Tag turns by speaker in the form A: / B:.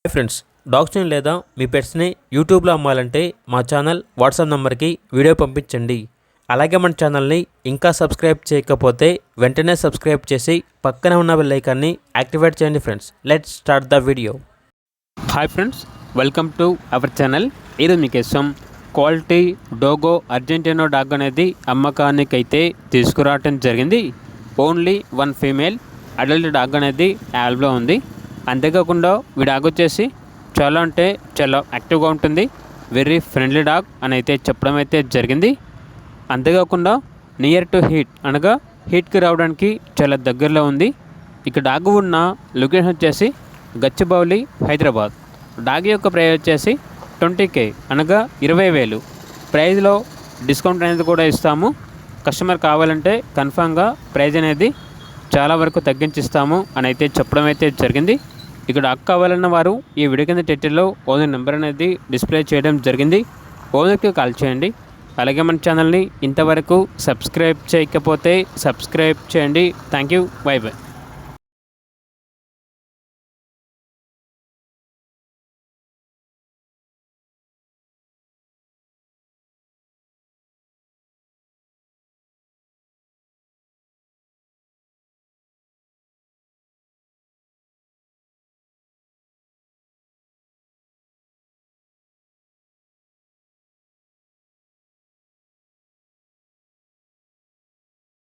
A: Hi friends, డాగ్స్ని లేదా మీ పెట్స్ని యూట్యూబ్లో అమ్మాలంటే మా ఛానల్ వాట్సాప్ నెంబర్కి వీడియో పంపించండి. అలాగే మన ఛానల్ని ఇంకా సబ్స్క్రైబ్ చేయకపోతే వెంటనే సబ్స్క్రైబ్ చేసి పక్కనే ఉన్న బెల్ ఐకాన్ని యాక్టివేట్ చేయండి. Friends, let's start the video. Hi friends, welcome to our channel. ఈరోజు మీకోసం క్వాలిటీ డోగో అర్జెంటీనో డాగ్ అనేది అమ్మకానికి అయితే తీసుకురావటం జరిగింది. Only one female adult dog అనేది యాల్బ్లో ఉంది. అంతేకాకుండా ఈ డాగ్ వచ్చేసి చాలా అంటే చాలా యాక్టివ్గా ఉంటుంది. వెరీ ఫ్రెండ్లీ డాగ్ అని అయితే చెప్పడం అయితే జరిగింది. అంతేకాకుండా నియర్ టు హీట్ అనగా హీట్కి రావడానికి చాలా దగ్గరలో ఉంది. ఇక డాగ్ ఉన్న లొకేషన్ వచ్చేసి గచ్చిబౌలి, హైదరాబాద్. డాగ్ యొక్క ప్రైస్ వచ్చేసి 20K అనగా 20,000. ప్రైజ్లో డిస్కౌంట్ అనేది కూడా ఇస్తాము. కస్టమర్ కావాలంటే కన్ఫామ్గా ప్రైజ్ అనేది చాలా వరకు తగ్గించిస్తాము అని అయితే చెప్పడం అయితే జరిగింది. ఇక్కడ డాగ్ కావాలన్న వారు ఈ వీడియో కింద టైటిల్లో ఓనర్ నెంబర్ అనేది డిస్ప్లే చేయడం జరిగింది. ఓనర్కి కాల్ చేయండి. అలాగే మన ఛానల్ని ఇంతవరకు సబ్స్క్రైబ్ చేయకపోతే సబ్స్క్రైబ్ చేయండి. Thank you. By by.